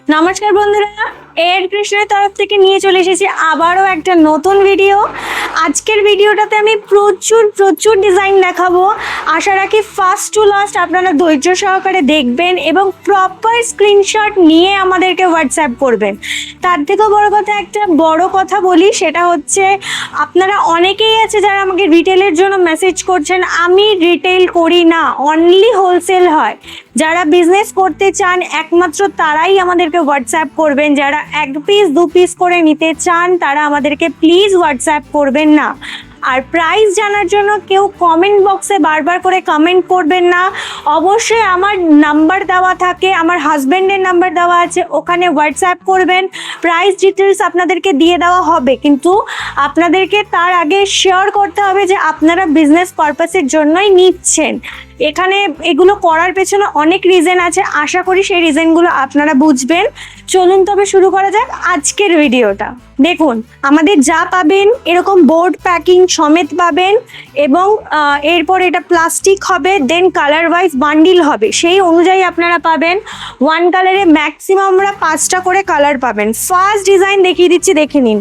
নমস্কার বন্ধুরা, এর কৃষ্ণের তরফ থেকে নিয়ে চলে এসেছি আবারও একটা নতুন ভিডিও। আজকের ভিডিওটাতে আমি প্রচুর ডিজাইন দেখাবো। আশা রাখি ফার্স্ট টু লাস্ট আপনারা ধৈর্য সহকারে দেখবেন এবং প্রপার স্ক্রিনশট নিয়ে আমাদেরকে হোয়াটসঅ্যাপ করবেন। তার থেকেও বড় কথা, একটা বড় কথা বলি, সেটা হচ্ছে আপনারা অনেকেই আছে যারা আমাকে রিটেলের জন্য মেসেজ করছেন। আমি রিটেল করি না, অনলি হোলসেল হয়। যারা বিজনেস করতে চান একমাত্র তারাই আমাদেরকে হোয়াটসঅ্যাপ করবেন। যারা এক পিস দু পিস করে নিতে চান তারা আমাদেরকে প্লিজ হোয়াটসঅ্যাপ করবেন না। আর প্রাইস জানার জন্য কেউ কমেন্ট বক্সে বারবার করে কমেন্ট করবেন না। অবশ্যই আমার নাম্বার দেওয়া থাকে, আমার হাজব্যান্ডের নাম্বার দেওয়া আছে, ওখানে হোয়াটসঅ্যাপ করবেন। প্রাইস ডিটেলস আপনাদেরকে দিয়ে দেওয়া হবে, কিন্তু আপনাদেরকে তার আগে শেয়ার করতে হবে যে আপনারা বিজনেস পারপাসের জন্যই নিচ্ছেন। এখানে এগুলো করার পেছনে অনেক রিজন আছে, আশা করি সেই রিজনগুলো আপনারা বুঝবেন। চলুন তবে শুরু করা যাক আজকের ভিডিওটা। দেখুন, আমাদের যা পাবেন এরকম বোর্ড প্যাকিং সমেত পাবেন, এবং এরপর এটা প্লাস্টিক হবে, দেন কালার ওয়াইজ বান্ডিল হবে, সেই অনুযায়ী আপনারা পাবেন। ওয়ান কালারে ম্যাক্সিমাম আমরা 5টা করে কালার পাবেন। ফার্স্ট ডিজাইন দেখিয়ে দিচ্ছি, দেখে নিন।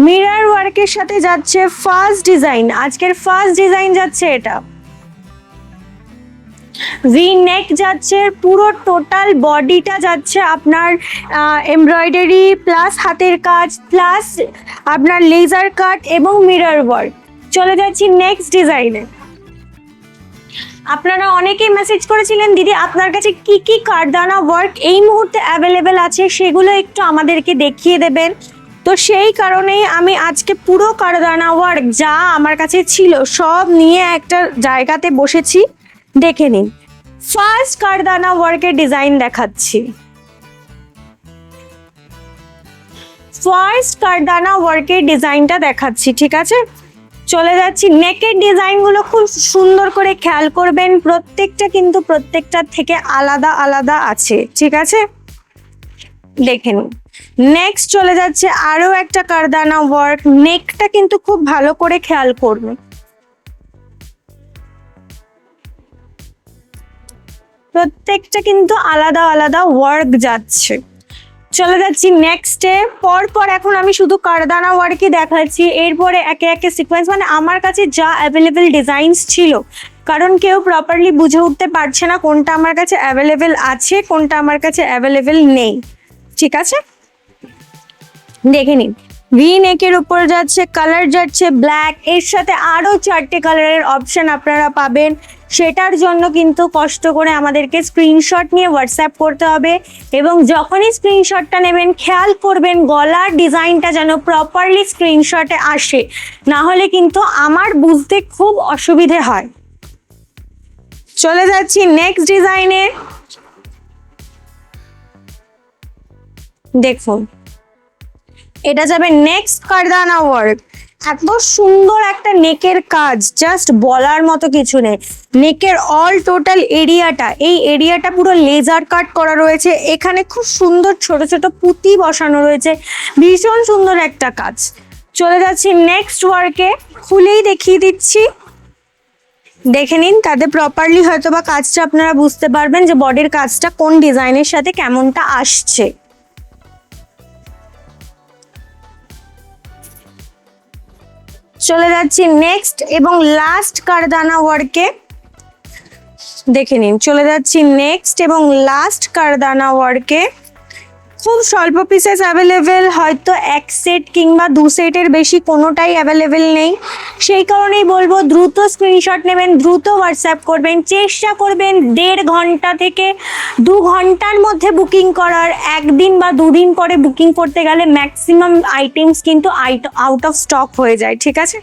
মিরর ওয়ার্কের সাথে যাচ্ছে ফার্স্ট ডিজাইন, আজকের ফার্স্ট ডিজাইন যাচ্ছে এটা। ভি নেক যাচ্ছে, পুরো টোটাল বডিটা যাচ্ছে আপনার এমব্রয়ডারি প্লাস হাতের কাজ প্লাস আপনার লেজার কাট এবং মিরর ওয়ার্ক। চলে যাচ্ছি নেক্সট ডিজাইনে। আপনারা অনেকেই মেসেজ করেছিলেন, দিদি আপনার কাছে কি কি কারদানা ওয়ার্ক এই মুহূর্তে অ্যাভেলেবেল আছে সেগুলো একটু আমাদেরকে দেখিয়ে দেবেন। তো সেই কারণেই আমি আজকে পুরো কারদানা ওয়ার্ক যা আমার কাছে ছিল সব নিয়ে একটা জায়গাতে বসেছি। দেখে নিন, ফার্স্ট কারদানা ওয়ার্কের ডিজাইন দেখাচ্ছি। ফার্স্ট কারদানা ওয়ার্কের ডিজাইনটা দেখাচ্ছি, ঠিক আছে? চলে যাচ্ছি নেকের ডিজাইনগুলো খুব সুন্দর করে খেয়াল করবেন, প্রত্যেকটা কিন্তু প্রত্যেকটা থেকে আলাদা আলাদা আছে, ঠিক আছে? দেখে নিন। নেক্সট চলে যাচ্ছে আরো একটা কারদানা ওয়ার্ক, নেকটা কিন্তু খুব ভালো করে খেয়াল করবেন। প্রত্যেকটা কিন্তু আলাদা আলাদা ওয়ার্ক যাচ্ছে। চলে যাচ্ছি নেক্সটে। পরপর এখন আমি শুধু কারদানা ওয়ার্কই দেখাচ্ছি, এরপরে একে একে সিকোয়েন্স, মানে আমার কাছে যা অ্যাভেলেবেল ডিজাইনস ছিল, কারণ কেউ প্রপারলি বুঝে উঠতে পারছে না কোনটা আমার কাছে অ্যাভেলেবেল আছে কোনটা আমার কাছে অ্যাভেলেবেল নেই, ঠিক আছে? দেখে নিন, ভি নেকের উপর যাচ্ছে, কালার যাচ্ছে ব্ল্যাক, এর সাথে আরো 4টে কালারের অপশন আপনারা পাবেন। সেটার জন্য কিন্তু কষ্ট করে আমাদেরকে স্ক্রিনশট নিয়ে হোয়াটসঅ্যাপ করতে হবে, এবং যখনই স্ক্রিনশটটা নেবেন খেয়াল করবেন গলার ডিজাইনটা যেন প্রপারলি স্ক্রিনশটে আসে, না হলে কিন্তু আমার বুঝতে খুব অসুবিধে হয়। চলে যাচ্ছি নেক্সট ডিজাইনে। দেখুন, এটা যাবে নেক্সট কারদানা ওয়ার্ক। এত সুন্দর একটা নেকের কাজ, জাস্ট বলার মতো কিছু নেই। নেকের অল টোটাল এরিয়াটা, এই এরিয়াটা পুরো লেজার কাট করা রয়েছে, এখানে খুব সুন্দর ছোট ছোট পুঁতি বসানো রয়েছে, ভীষণ সুন্দর একটা কাজ। চলে যাচ্ছি নেক্সট ওয়ার্কে, খুলেই দেখিয়ে দিচ্ছি, দেখে নিন। তাতে প্রপারলি হয়তো বা কাজটা আপনারা বুঝতে পারবেন যে বডির কাজটা কোন ডিজাইনের সাথে কেমনটা আসছে। চলে যাচ্ছি নেক্সট এবং লাস্ট কারদানা ওয়ার্কে, দেখে নিন। চলে যাচ্ছি নেক্সট এবং লাস্ট কারদানা ওয়ার্কে। খুব স্বল্প পিসেস অ্যাভেলেবেল, হয়তো এক সেট কিংবা 2 সেটের বেশি কোনোটাই অ্যাভেলেবেল নেই। সেই কারণেই বলবো দ্রুত স্ক্রিনশট নেবেন, দ্রুত হোয়াটসঅ্যাপ করবেন, চেষ্টা করবেন 1.5 ঘন্টা থেকে 2 ঘন্টার মধ্যে বুকিং করার। একদিন বা 2 দিন পরে বুকিং করতে গেলে ম্যাক্সিমাম আইটেমস কিন্তু আউট অফ স্টক হয়ে যায়, ঠিক আছে?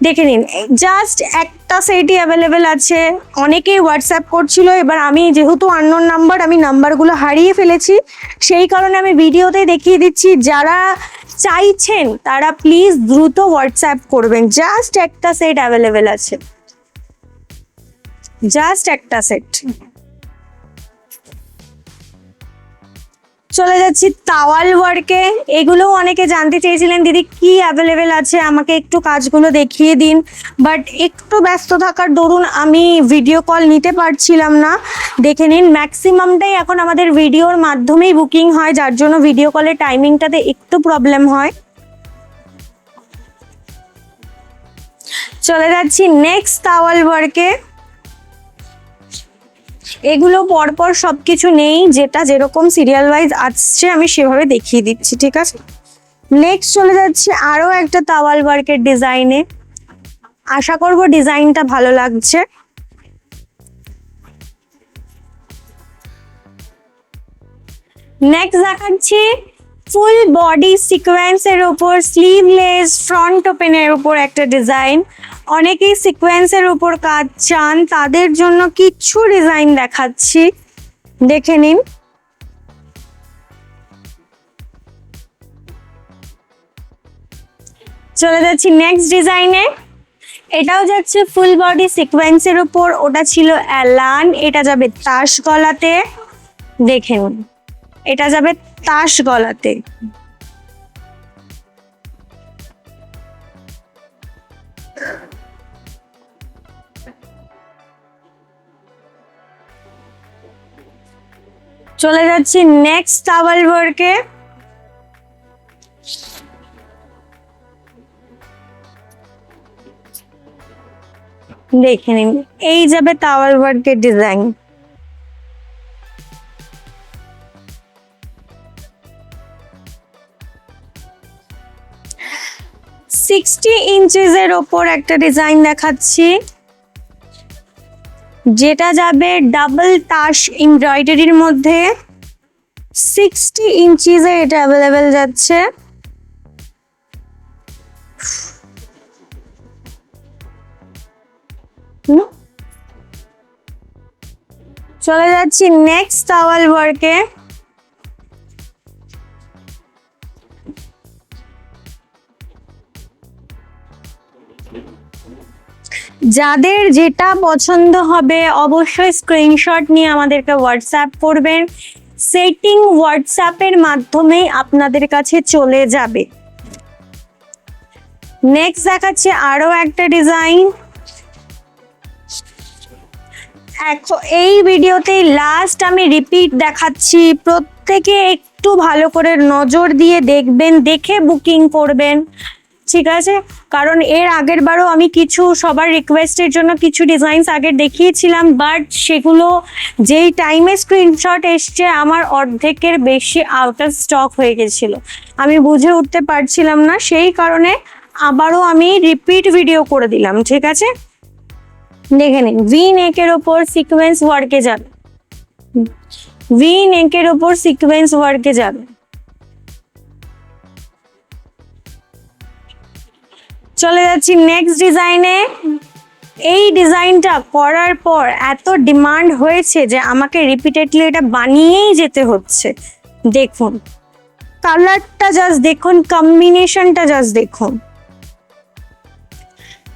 দেখে নিন, জাস্ট একটা সেটই অ্যাভেলেবেল আছে। অনেকেই হোয়াটসঅ্যাপ করছিল, এবার আমি যেহেতু আননোন নাম্বার, আমি নাম্বারগুলো হারিয়ে ফেলেছি, সেই কারণে আমি ভিডিওতে দেখিয়ে দিচ্ছি। যারা চাইছেন তারা প্লিজ দ্রুত হোয়াটসঅ্যাপ করবেন। জাস্ট একটা সেট অ্যাভেলেবেল আছে, জাস্ট একটা সেট। চলে যাচ্ছি তাওয়াল ওয়ার্কে। এগুলো অনেকে জানতে চেয়েছিলেন দিদি কি অ্যাভেলেবেল আছে, আমাকে একটু কাজগুলো দেখিয়ে দিন, বাট একটু ব্যস্ত থাকার দরুন আমি ভিডিও কল নিতে পারছিলাম না। দেখে নিন, ম্যাক্সিমামটাই এখন আমাদের ভিডিওর মাধ্যমেই বুকিং হয়, যার জন্য ভিডিও কলের টাইমিংটাতে একটু প্রবলেম হয়। চলে যাচ্ছি নেক্সট তাওয়াল ওয়ার্কে। এগুলো পরপর সবকিছু নেই, যেটা যেরকম সিরিয়াল ওয়াইজ আসছে আমি সেভাবে দেখিয়ে দিচ্ছি, ঠিক আছে। নেক্সট চলে যাচ্ছি আরো একটা তাওয়াল ওয়ার্কের ডিজাইনে। আশা করব ডিজাইনটা ভালো লাগছে। নেক্সট দেখাচ্ছি ফুল বডি সিকোয়েন্সের উপর স্লিভলেস ফ্রন্ট ওপেনের উপর একটা ডিজাইন। অনেকেই সিকোয়েন্সের উপর কাজ চান, তাদের জন্য কিছু ডিজাইন দেখাচ্ছি, দেখে নিন। চলে যাচ্ছি নেক্সট ডিজাইনে। এটাও যাচ্ছে ফুল বডি সিকোয়েন্সের উপর, ওটা ছিল অ্যালান, এটা যাবে তাস গলাতে, দেখে নিন এটা যাবে তাস গলাতে। চলে যাচ্ছি নেক্সট টাওয়াল ওয়ার্কে। দেখে নিন, এই যাবে টাওয়াল ওয়ার্কের ডিজাইন। সিক্সটি ইঞ্চেসের ওপর একটা ডিজাইন দেখাচ্ছি, যেটা যাবে ডাবল তাস এমব্রয়ডারির মধ্যে। 60 ইঞ্চিসে এটা অ্যাভেলেবেল যাচ্ছে। চলে যাচ্ছি নেক্সট টাওয়াল ওয়ার্কে। যাদের যেটা পছন্দ হবে অবশ্যই স্ক্রিনশট নিয়ে আমাদেরকে হোয়াটসঅ্যাপ করবেন, সেটিং হোয়াটসঅ্যাপের মাধ্যমেই আপনাদের কাছে চলে যাবে। নেক্সট দেখাচ্ছে আরো একটা ডিজাইন। এই ভিডিওতে লাস্ট আমি রিপিট দেখাচ্ছি, প্রত্যেকে একটু ভালো করে নজর দিয়ে দেখবেন, দেখে বুকিং করবেন, ঠিক আছে। কারণ এর আগের বারও আমি কিছু সবার রিকোয়েস্টের জন্য কিছু ডিজাইনস আগে দেখিয়েছিলাম, বাট সেগুলো যেই টাইমে স্ক্রিনশট এসছে আমার অর্ধেকের বেশি আউট অফ স্টক হয়ে গেছিল, আমি বুঝে উঠতে পারছিলাম না, সেই কারণে আবারও আমি রিপিট ভিডিও করে দিলাম, ঠিক আছে। দেখে নিন, ভি নেকের ওপর সিকোয়েন্স ওয়ার্কে যাবে, ভি নেকের ওপর সিকোয়েন্স ওয়ার্কে যাবে। চলে যাচ্ছি নেক্সট ডিজাইনে। এই ডিজাইনটা করার পর এত ডিমান্ড হয়েছে যে আমাকে রিপিটেডলি এটা বানিয়েই যেতে হচ্ছে। দেখুন কালারটা জাস্ট দেখুন, কম্বিনেশনটা জাস্ট দেখুন,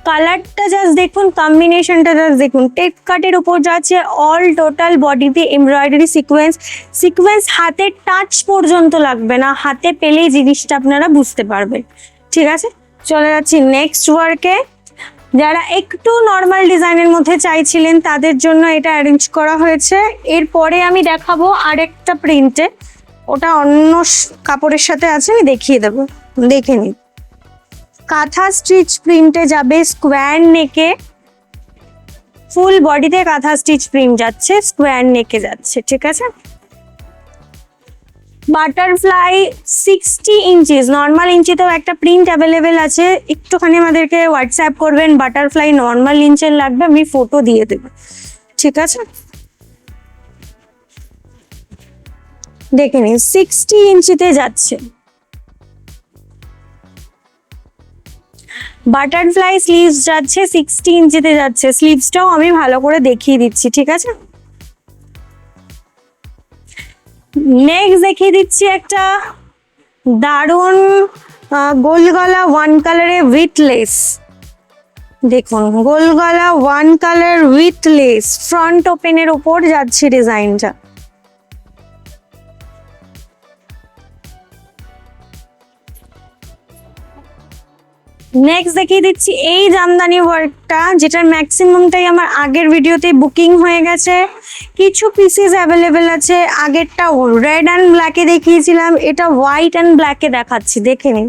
কালারটা জাস্ট দেখুন, কম্বিনেশনটা জাস্ট দেখুন। টেক কাটের উপর যাচ্ছে অল টোটাল বডিতে এমব্রয়ডারি সিকোয়েন্স। সিকোয়েন্স হাতে টাচ পর্যন্ত লাগবে না, হাতে পেলেই জিনিসটা আপনারা বুঝতে পারবেন, ঠিক আছে। চলে যাচ্ছি নেক্সট ওয়ার্কে। যারা একটু নর্মাল ডিজাইনের মধ্যে চাইছিলেন তাদের জন্য এটা অ্যারেঞ্জ করা হয়েছে। এরপরে আমি দেখাবো আরেকটা প্রিন্টে, ওটা অন্য কাপড়ের সাথে আছে, আমি দেখিয়ে দেবো, দেখে নিন। কাঁথা স্টিচ প্রিন্টে যাবে স্কোয়ার নেকে, ফুল বডিতে কাঁথা স্টিচ প্রিন্ট যাচ্ছে, স্কোয়ার নেকে যাচ্ছে, ঠিক আছে। বাটারফ্লাই 60 ইঞ্চিস, নর্মাল ইঞ্চিতেও একটা প্রিন্ট অ্যাভেলেবেল আছে, একটুখানি আমাদেরকে হোয়াটসঅ্যাপ করবেন বাটারফ্লাই নর্মাল ইঞ্চের লাগবে, আমি ফটো দিয়ে দেবো, ঠিক আছে। দেখে নিন 60 ইঞ্চিতে যাচ্ছে। বাটারফ্লাই স্লিভস যাচ্ছে 60 ইঞ্চিতে যাচ্ছে, স্লিভসটাও আমি ভালো করে দেখিয়ে দিচ্ছি, ঠিক আছে। নেক্সট দেখিয়ে দিচ্ছি একটা দারুণ গোলগলা ওয়ান কালারে উইথ লেস। দেখুন গোলগলা one colour with lace, front ওপেনের উপর যাচ্ছে ডিজাইনটা। নেক্সট দেখিয়ে দিচ্ছি এই জামদানি ওয়ার্কটা, যেটার ম্যাক্সিমামটাই আমার আগের ভিডিওতে বুকিং হয়ে গেছে। কিছু পিসেস অ্যাভেলেবেল আছে। আগেরটা রেড অ্যান্ড ব্ল্যাকে দেখিয়েছিলাম, এটা হোয়াইট অ্যান্ড ব্ল্যাকে দেখাচ্ছি, দেখে নিন।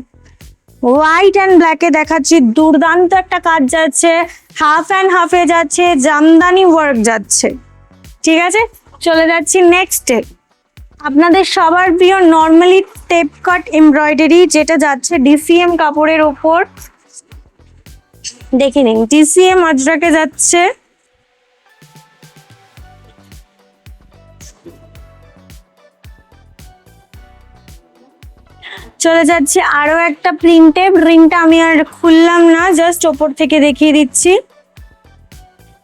হোয়াইট অ্যান্ড ব্ল্যাকে দেখাচ্ছি, দুর্দান্ত একটা কাজ যাচ্ছে, হাফ অ্যান্ড হাফে যাচ্ছে, জামদানি ওয়ার্ক যাচ্ছে। ঠিক আছে, চলে যাচ্ছি নেক্সটে। আপনাদের সবার প্রিয় নর্মালি টেপ কাট এমব্রয়ডারি, যেটা যাচ্ছে ডিসিএম কাপড়ের ওপর। দেখে নিন, ডিসিএম আজরাকে যাচ্ছে। চলে যাচ্ছে আরো একটা প্রিন্টে, প্রিন্টটা আমি আর খুললাম না, জাস্ট ওপর থেকে দেখিয়ে দিচ্ছি।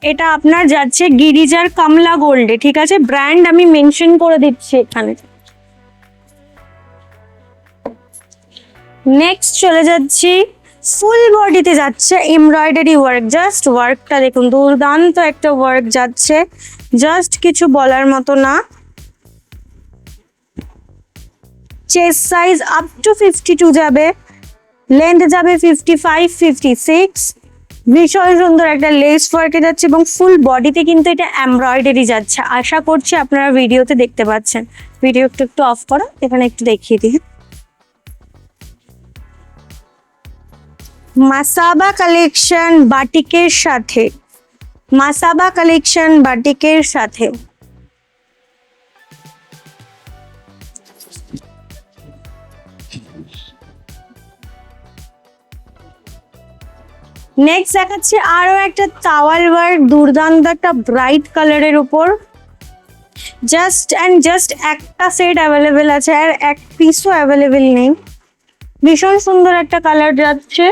এটা আপনার যাচ্ছে গিরিজার কমলা গোল্ডে, ঠিক আছে, ব্র্যান্ড আমি মেনশন করে দিচ্ছি এখানে। নেক্সট চলে যাচ্ছি, ফুল বডিতে যাচ্ছে এমব্রয়ডারি ওয়ার্ক। জাস্ট ওয়ার্কটা দেখুন, দুর্দান্ত একটা ওয়ার্ক যাচ্ছে, জাস্ট কিছু বলার মতো না। চেস্ট সাইজ আপ টু 52 যাবে, লেন্থ যাবে 55, 56। ভীষণ সুন্দর একটা লেস ওয়ার্কে যাচ্ছে এবং ফুল বডিতে কিন্তু এটা এমব্রয়ডারি যাচ্ছে। আশা করছি আপনারা ভিডিওতে দেখতে পাচ্ছেন। ভিডিও একটু অফ করো, এখানে একটু দেখিয়ে দিই। মাসাবা কালেকশন বাটিকের সাথে, মাসাবা কালেকশন বাটিকের সাথে। নেক্সট দেখাচ্ছি আরো একটা তাওয়াল ওয়ার্ক, দুর্দান্ত একটা ব্রাইট কালারের উপর। জাস্ট একটা সেট অ্যাভেলেবেল আছে, আর এক পিসও অ্যাভেলেবেল নেই। ভীষণ সুন্দর একটা কালার যাচ্ছে।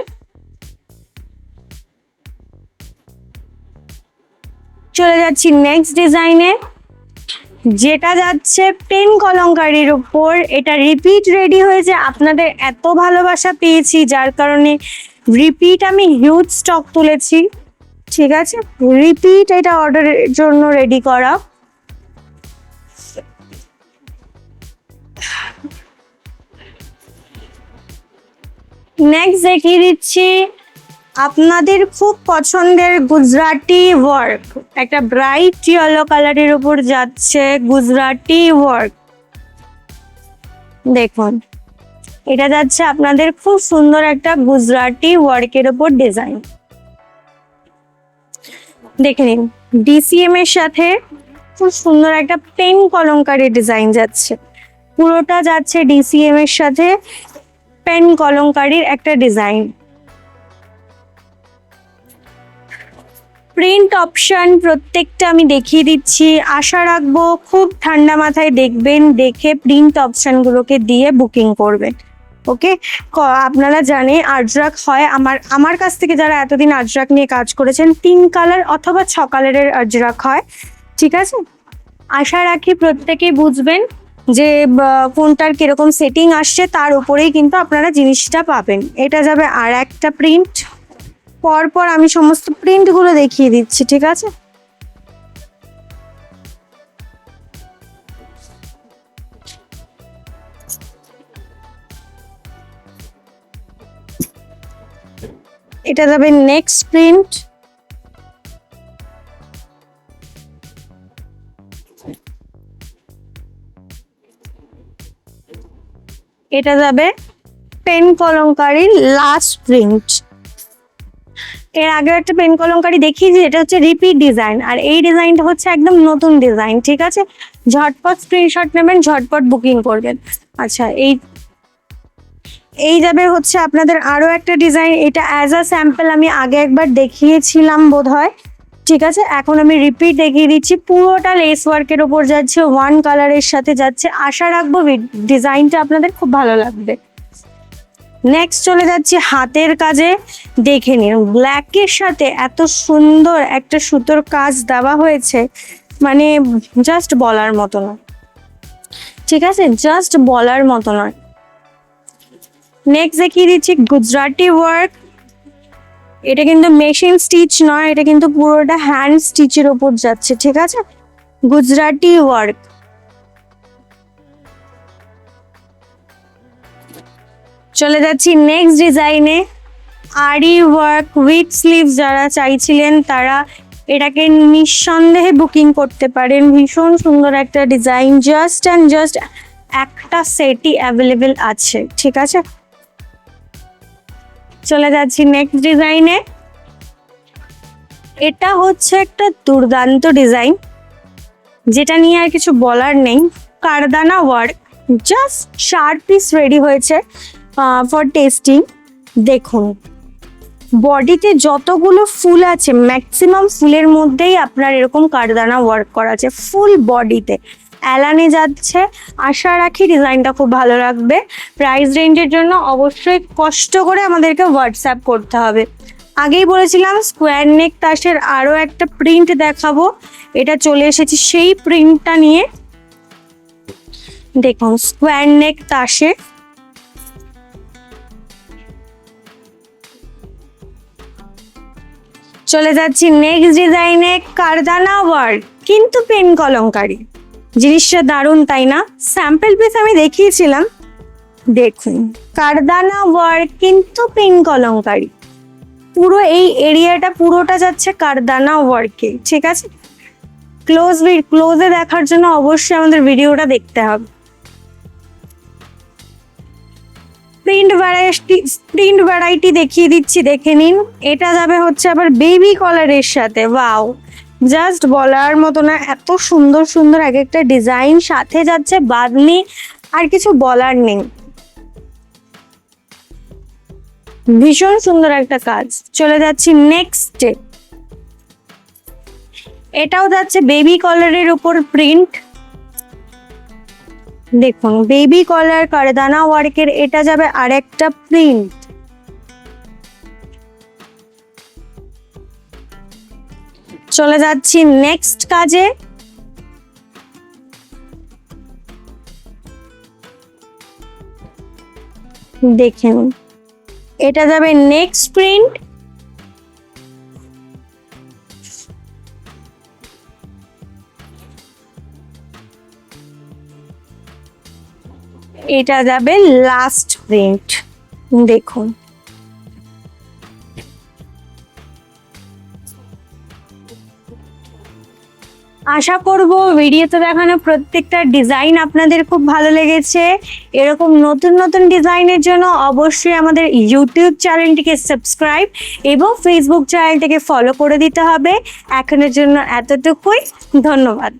চলে যাচ্ছি নেক্সট ডিজাইনে, যেটা যাচ্ছে পেন কলমকারীর উপর। এটা রিপিট রেডি হয়েছে, আপনাদের এত ভালোবাসা পেয়েছি যার কারণে রিপিট আমি হিউজ স্টক তুলেছি। ঠিক আছে, রিপিট এটা অর্ডারের জন্য রেডি করা। নেক্সট দেখিয়ে দিচ্ছি আপনাদের খুব পছন্দের গুজরাটি ওয়ার্ক, একটা ব্রাইট ইয়েলো কালারের উপর যাচ্ছে গুজরাটি ওয়ার্ক। দেখুন, এটা যাচ্ছে আপনাদের খুব সুন্দর একটা গুজরাটি ওয়ার্কের উপর ডিজাইন। দেখে নিন, ডিসিএম এর সাথে খুব সুন্দর একটা পেন কলমকারী ডিজাইন যাচ্ছে। পুরোটা যাচ্ছে ডিসিএম এর সাথে পেন কলমকারীর একটা ডিজাইন। প্রিন্ট অপশন প্রত্যেকটা আমি দেখিয়ে দিচ্ছি। আশা রাখবো খুব ঠান্ডা মাথায় দেখবেন, দেখে প্রিন্ট অপশনগুলোকে দিয়ে বুকিং করবেন। ওকে, আপনারা জানেন আজরাক হয়, আমার কাছ থেকে যারা এতদিন আজরাক নিয়ে কাজ করেছেন 3 কালার অথবা 6 কালারের আজরাক হয়। ঠিক আছে, আশা রাখি প্রত্যেকেই বুঝবেন যে কোনটার কিরকম সেটিং আসছে, তার উপরেই কিন্তু আপনারা জিনিসটা পাবেন। এটা যাবে আর একটা প্রিন্ট, পরপর আমি সমস্ত প্রিন্টগুলো দেখিয়ে দিচ্ছি। ঠিক আছে, এটা যাবে নেক্সট প্রিন্ট। এটা যাবে পেন কলমকারীর লাস্ট প্রিন্ট। এর আগে একটা পেন কলমকারী দেখিয়েছি, এটা হচ্ছে রিপিট ডিজাইন, আর এই ডিজাইনটা হচ্ছে একদম নতুন ডিজাইন। ঠিক আছে, ঝটপট স্ক্রিনশট নেবেন, ঝটপট বুকিং করবেন। আচ্ছা, এই যাবে হচ্ছে আপনাদের আরো একটা ডিজাইন। এটা অ্যাজ আ স্যাম্পল আমি আগে একবার দেখিয়েছিলাম বোধহয়। ঠিক আছে, এখন আমি রিপিট দেখিয়ে দিচ্ছি। পুরোটা লেস ওয়ার্কের ওপর যাচ্ছে, ওয়ান কালারের সাথে যাচ্ছে। আশা রাখবো ডিজাইনটা আপনাদের খুব ভালো লাগবে। নেক্সট চলে যাচ্ছি হাতের কাজে। দেখে নিন, ব্ল্যাকের সাথে এত সুন্দর একটা সুতোর কাজ দেওয়া হয়েছে, মানে জাস্ট বলার মতো নয়। ঠিক আছে, জাস্ট বলার মতো নয়। নেক্সট দেখিয়ে দিচ্ছি গুজরাটি ওয়ার্ক। এটা কিন্তু মেশিন স্টিচ নয়, এটা কিন্তু পুরোটা হ্যান্ড স্টিচের ওপর যাচ্ছে। ঠিক আছে, গুজরাটি ওয়ার্ক। চলে যাচ্ছি নেক্সট ডিজাইনে। আরি ওয়ার্ক উইথ স্লিভস যারা চাইছিলেন তারা এটাকে নিঃসন্দেহে বুকিং করতে পারেন। ভীষণ সুন্দর একটা ডিজাইন, জাস্ট অ্যান্ড জাস্ট একটা সেটই অ্যাভেলেবেল আছে, ঠিক আছে। চলে যাচ্ছি নেক্সট ডিজাইনে। এটা হচ্ছে একটা দুর্দান্ত ডিজাইন, যেটা নিয়ে আর কিছু বলার নেই। কারদানা ওয়ার্ক, জাস্ট 4 পিস রেডি হয়েছে ফর টেস্টিং। দেখুন বডিতে যতগুলো ফুল আছে ম্যাক্সিমাম ফুলের মধ্যেই আপনার এরকম কারদানা ওয়ার্ক করা আছে ফুল বডিতে। অ্যালানে যাচ্ছে, আশা রাখি ডিজাইনটা খুব ভালো লাগবে। প্রাইস রেঞ্জের জন্য অবশ্যই কষ্ট করে আমাদেরকে হোয়াটসঅ্যাপ করতে হবে। আগেই বলেছিলাম স্কোয়ার নেক তাসের আরও একটা প্রিন্ট দেখাবো, এটা চলে এসেছি সেই প্রিন্টটা নিয়ে। দেখুন স্কোয়ার নেক তাসে চলে যাচ্ছি নেক্সট ডিজাইনে। কারদানা ওয়ার্ক কিন্তু পেন কলমকারি, জিনিসটা দারুণ তাই না? স্যাম্পল পিস আমি দেখিয়েছিলাম, দেখুন কারদানা ওয়ার্ক কিন্তু পেন কলমকারি। পুরো এই এরিয়াটা পুরোটা যাচ্ছে কারদানা ওয়ার্কে, ঠিক আছে। ক্লোজে দেখার জন্য অবশ্যই আমাদের ভিডিওটা দেখতে হবে। প্রিন্ট ভ্যারাইটি দেখিয়ে দিচ্ছি, দেখে নিন। এটা যাবে হচ্ছে আবার বেবি কলারের সাথে। ওয়াও, জাস্ট বলার মতো না, এত সুন্দর সুন্দর এক একটা ডিজাইন, সাথে যাচ্ছে বাঁধনি, আর কিছু বলার নেই। ভীষণ সুন্দর একটা কাজ। চলে যাচ্ছি নেক্সটে। এটাও যাচ্ছে বেবি কলারের উপর প্রিন্ট। দেখুন বেবি কলার কারদানা ওয়ার্কের এটা যাবে আরেকটা প্রিন্ট। চলে যাচ্ছি নেক্সট কাজে। দেখেন এটা যাবে নেক্সট প্রিন্ট। এটা যাবে লাস্ট প্রিন্ট। দেখুন আশা করব ভিডিওতে দেখানো প্রত্যেকটা ডিজাইন আপনাদের খুব ভালো লেগেছে। এরকম নতুন নতুন ডিজাইনের জন্য অবশ্যই আমাদের ইউটিউব চ্যানেলটিকে সাবস্ক্রাইব এবং ফেসবুক চ্যানেলটিকে ফলো করে দিতে হবে। এখনের জন্য এতটুকুই, ধন্যবাদ।